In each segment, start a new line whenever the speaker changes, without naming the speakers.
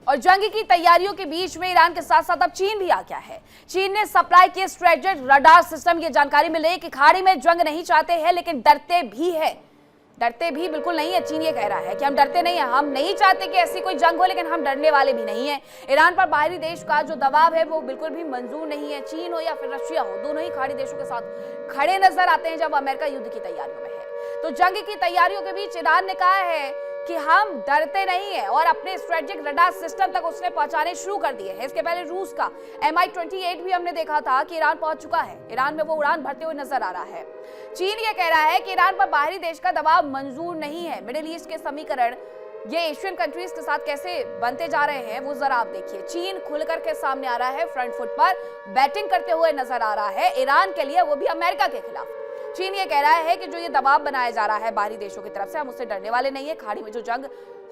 और जंग की तैयारियों के बीच में ईरान के साथ साथ अब चीन भी आ गया है। चीन ने सप्लाई किए स्ट्रेटेजिक रडार सिस्टम। ये जानकारी मिले कि खाड़ी में जंग नहीं चाहते हैं लेकिन डरते भी है। डरते भी बिल्कुल नहीं है। चीन ये कह रहा है कि हम डरते नहीं है, हम नहीं चाहते कि ऐसी कोई जंग हो, लेकिन हम डरने वाले भी नहीं है। ईरान पर बाहरी देश का जो दबाव है वो बिल्कुल भी मंजूर नहीं है। चीन हो या फिर रशिया हो, दोनों ही खाड़ी देशों के साथ खड़े नजर आते हैं जब अमेरिका युद्ध की तैयारियों में है। तो जंग की तैयारियों के बीच ईरान ने कहा है कि हम डरते नहीं है और अपने स्ट्रेटेजिक रडार सिस्टम तक उसने पहुंचाने शुरू कर दिए हैं। इसके पहले रूस का Mi-28 भी हमने देखा था कि ईरान पहुंच चुका है। ईरान में वो उड़ान भरते हुए नजर आ रहा है। चीन ये कह रहा है कि ईरान पर बाहरी देश का दबाव मंजूर नहीं है। मिडिल ईस्ट के समीकरण ये एशियन कंट्रीज के साथ कैसे बनते जा रहे हैं वो जरा आप देखिए। चीन खुलकर के सामने आ रहा है, फ्रंट फुट पर बैटिंग करते हुए नजर आ रहा है ईरान के लिए, वो भी अमेरिका के खिलाफ। चीन ये कह रहा है कि जो ये दबाव बनाया जा रहा है बाहरी देशों की तरफ से, हम उससे डरने वाले नहीं है। खाड़ी में जो जंग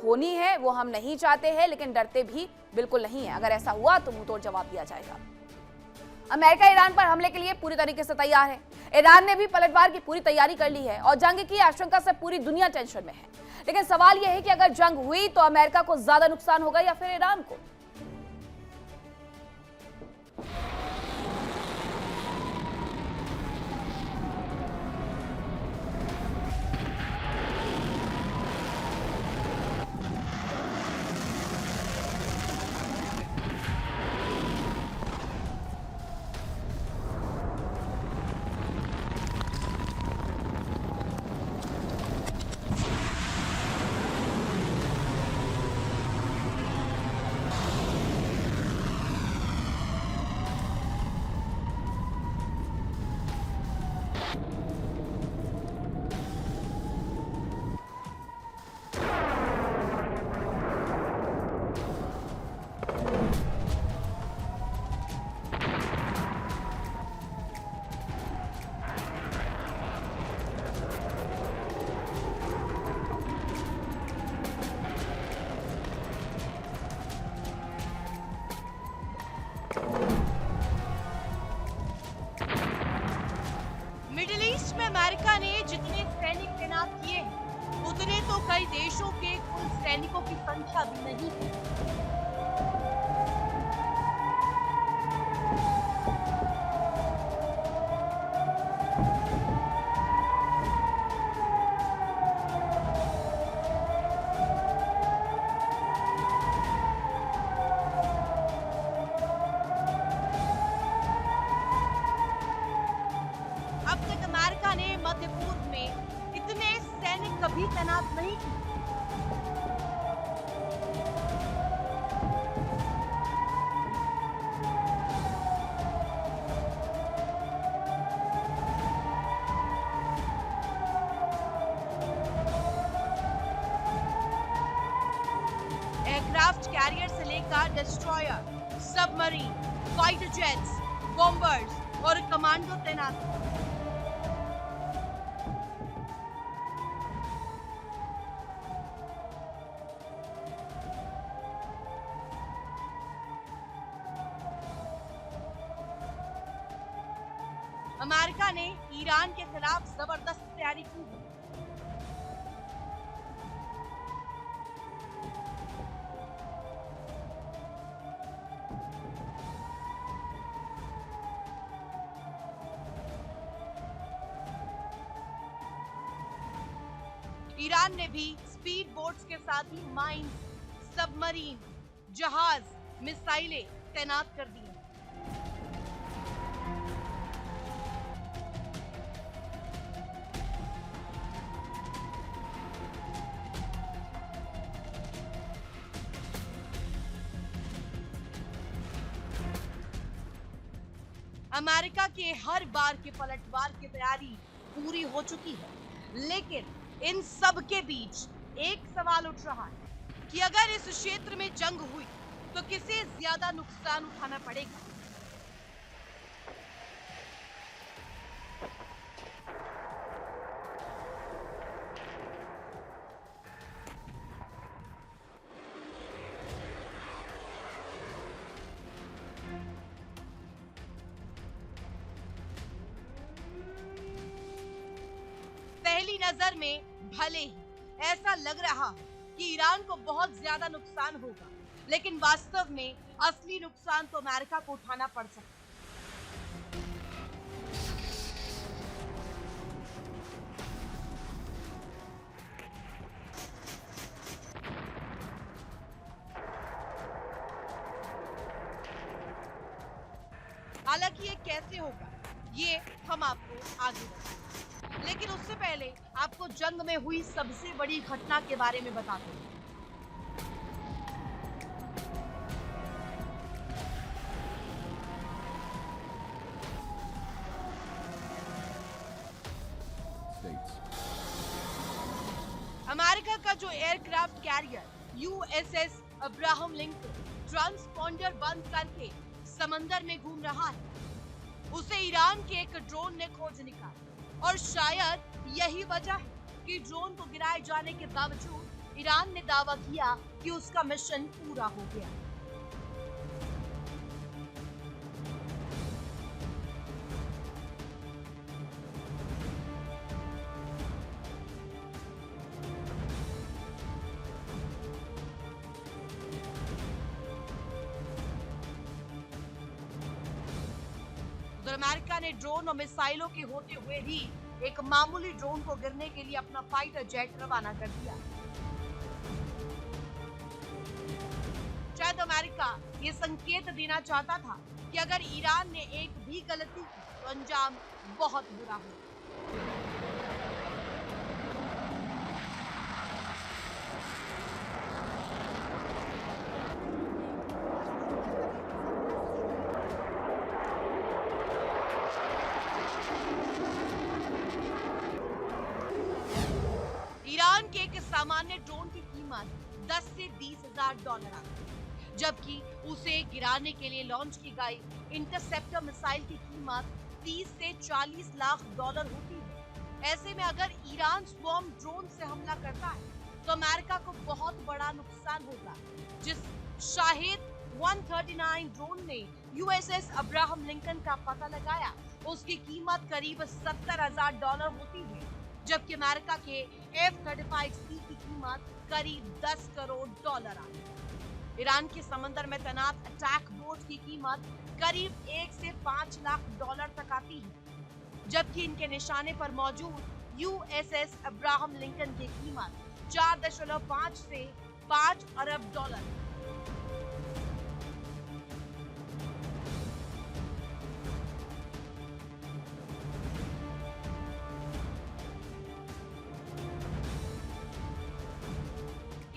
होनी है वो हम नहीं चाहते हैं, लेकिन डरते भी बिल्कुल नहीं है। अगर ऐसा हुआ तो मुंह तोड़ जवाब दिया जाएगा। अमेरिका ईरान पर हमले के लिए पूरी तरीके से तैयार है। ईरान ने भी पलटवार की पूरी तैयारी कर ली है और जंग की आशंका से पूरी दुनिया टेंशन में है। लेकिन सवाल यह है कि अगर जंग हुई तो अमेरिका को ज्यादा नुकसान होगा या फिर ईरान को।
मिडिल ईस्ट में अमेरिका ने जितने सैनिक तैनात किए हैं उतने तो कई देशों के कुल सैनिकों की संख्या भी नहीं है। अब तक अमेरिका ने मध्य पूर्व में इतने सैनिक कभी तैनात नहीं किए। एयरक्राफ्ट कैरियर से लेकर destroyer, submarine, fighter jets, bombers और कमांडो तैनात हैं। अमेरिका ने ईरान के खिलाफ जबरदस्त तैयारी की है। ईरान ने भी स्पीड बोट्स के साथ ही माइंस, सबमरीन, जहाज, मिसाइलें तैनात कर दी हैं। अमेरिका के हर बार के पलटवार की तैयारी पूरी हो चुकी है, लेकिन इन सब के बीच एक सवाल उठ रहा है कि अगर इस क्षेत्र में जंग हुई तो किसे ज्यादा नुकसान उठाना पड़ेगा। पहली नजर में भले ही ऐसा लग रहा है कि ईरान को बहुत ज्यादा नुकसान होगा, लेकिन वास्तव में असली नुकसान तो अमेरिका को उठाना पड़ सकता है। हालांकि ये कैसे होगा ये हम आपको आगे बताएंगे, लेकिन उससे पहले आपको जंग में हुई सबसे बड़ी घटना के बारे में बताते हैं। अमेरिका का जो aircraft carrier USS Abraham Lincoln transponder बंद करके समंदर में घूम रहा है, उसे ईरान के एक ड्रोन ने खोज निकाला और शायद यही वजह है कि ड्रोन को गिराए जाने के बावजूद ईरान ने दावा किया कि उसका मिशन पूरा हो गया। उधर अमेरिका ने ड्रोन और मिसाइलों के होते हुए भी एक मामूली ड्रोन को गिरने के लिए अपना फाइटर जेट रवाना कर दिया। शायद अमेरिका ये संकेत देना चाहता था कि अगर ईरान ने एक भी गलती की तो अंजाम बहुत बुरा हो। ईरान के एक सामान्य ड्रोन की कीमत 10 से 20,000 डॉलर आती है, जबकि उसे गिराने के लिए लॉन्च की गई इंटरसेप्टर मिसाइल की कीमत 30 से 40 लाख डॉलर होती है। ऐसे में अगर ईरान स्वॉर्म ड्रोन से हमला करता है तो अमेरिका को बहुत बड़ा नुकसान होगा। जिस शाहिद 139 ड्रोन ने यूएसएस अब्राहम लिंकन का पता लगाया, उसकी कीमत करीब 70,000 डॉलर होती है, जबकि अमेरिका के F-35C की कीमत करीब 10 करोड़ डॉलर आती है। ईरान के समंदर में तैनात अटैक बोट की कीमत करीब 1 से 5 लाख डॉलर तक आती है, जबकि इनके निशाने पर मौजूद यूएसएस अब्राहम लिंकन की कीमत 4.5 से 5 अरब डॉलर।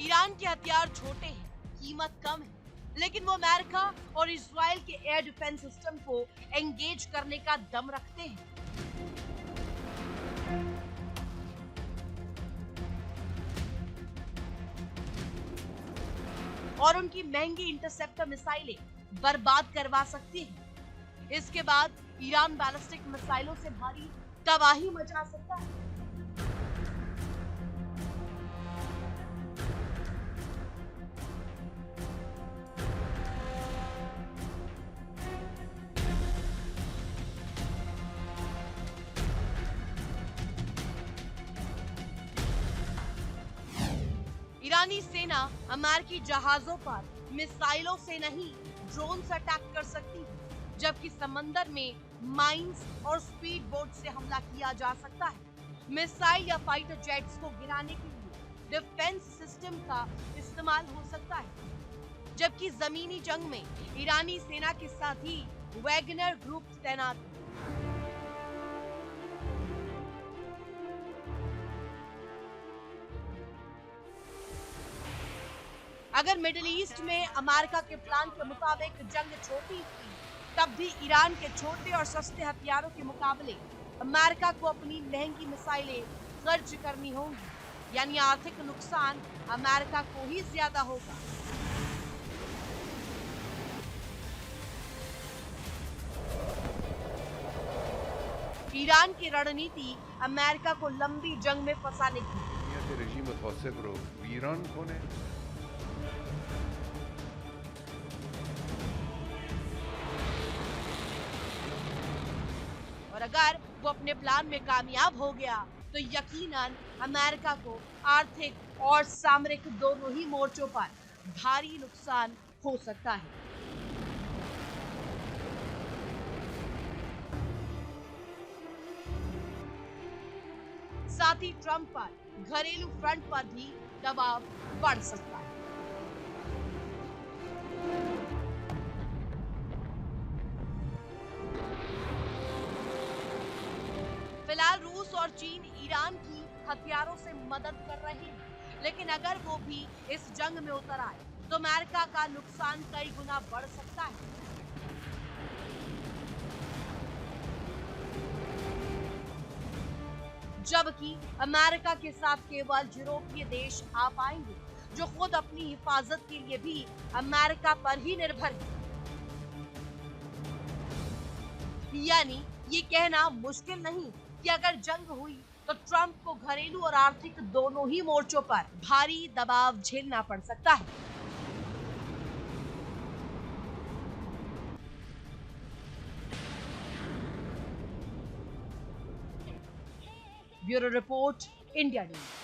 ईरान के हथियार छोटे हैं, कीमत कम है, लेकिन वो अमेरिका और इजराइल के एयर डिफेंस सिस्टम को एंगेज करने का दम रखते हैं। और उनकी महंगी इंटरसेप्टर मिसाइलें बर्बाद करवा सकती हैं। इसके बाद ईरान बैलिस्टिक मिसाइलों से भारी तबाही मचा सकता है। ईरानी सेना अमेरिकी जहाजों पर मिसाइलों से नहीं ड्रोन से अटैक कर सकती है, जबकि समंदर में माइंस और स्पीड बोट से हमला किया जा सकता है। मिसाइल या फाइटर जेट्स को गिराने के लिए डिफेंस सिस्टम का इस्तेमाल हो सकता है, जबकि जमीनी जंग में ईरानी सेना के साथ ही वैगनर ग्रुप तैनात है। अगर मिडिल ईस्ट में अमेरिका के प्लान के मुताबिक जंग छोटी थी, तब भी ईरान के छोटे और सस्ते हथियारों के मुकाबले अमेरिका को अपनी महंगी मिसाइलें खर्च करनी होंगी, यानी आर्थिक नुकसान अमेरिका को ही ज्यादा होगा। ईरान की रणनीति अमेरिका को लंबी जंग में फंसाने की। और अगर वो अपने प्लान में कामयाब हो गया तो यकीनन अमेरिका को आर्थिक और सामरिक दोनों ही मोर्चों पर भारी नुकसान हो सकता है। साथ ही ट्रंप पर घरेलू फ्रंट पर भी दबाव बढ़ सकता है। फिलहाल रूस और चीन ईरान की हथियारों से मदद कर रहे हैं, लेकिन अगर वो भी इस जंग में उतर आए तो अमेरिका का नुकसान कई गुना बढ़ सकता है। जबकि अमेरिका के साथ केवल यूरोपीय देश आ पाएंगे, जो खुद अपनी हिफाजत के लिए भी अमेरिका पर ही निर्भर है। यानी ये कहना मुश्किल नहीं कि अगर जंग हुई तो ट्रंप को घरेलू और आर्थिक दोनों ही मोर्चों पर भारी दबाव झेलना पड़ सकता है। Bureau report, India news.